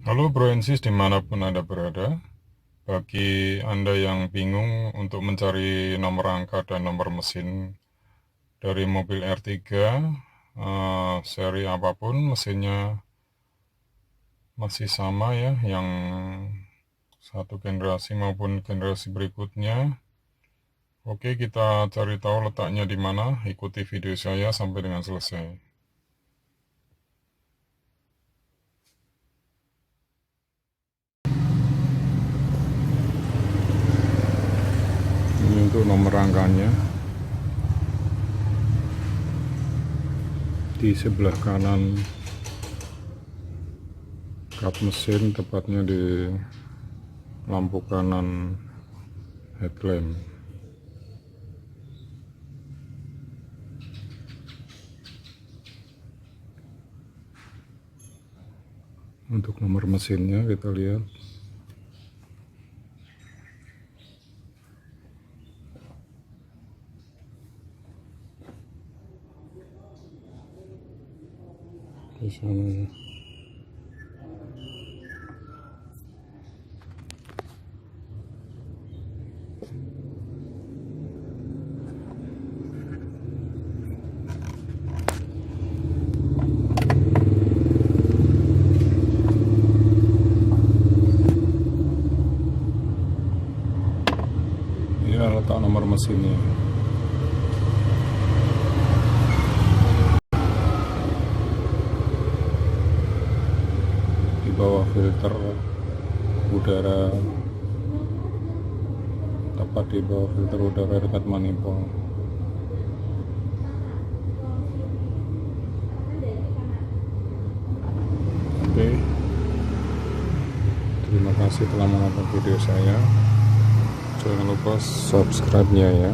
Halo Broensis dimanapun Anda berada. Bagi Anda yang bingung untuk mencari nomor rangka dan nomor mesin dari mobil Ertiga, seri apapun mesinnya masih sama ya, yang satu generasi maupun generasi berikutnya. Oke, kita cari tahu letaknya di mana. Ikuti video saya sampai dengan selesai. Ini untuk nomor rangkanya. Di sebelah kanan kap mesin, tepatnya di lampu kanan headlamp. Untuk nomor mesinnya kita lihat. Di sana. Ini letak nomor mesinnya. Di bawah filter udara, tepat di bawah filter udara dekat manifold. Oke, terima kasih telah menonton video saya. Jangan lupa subscribe-nya ya.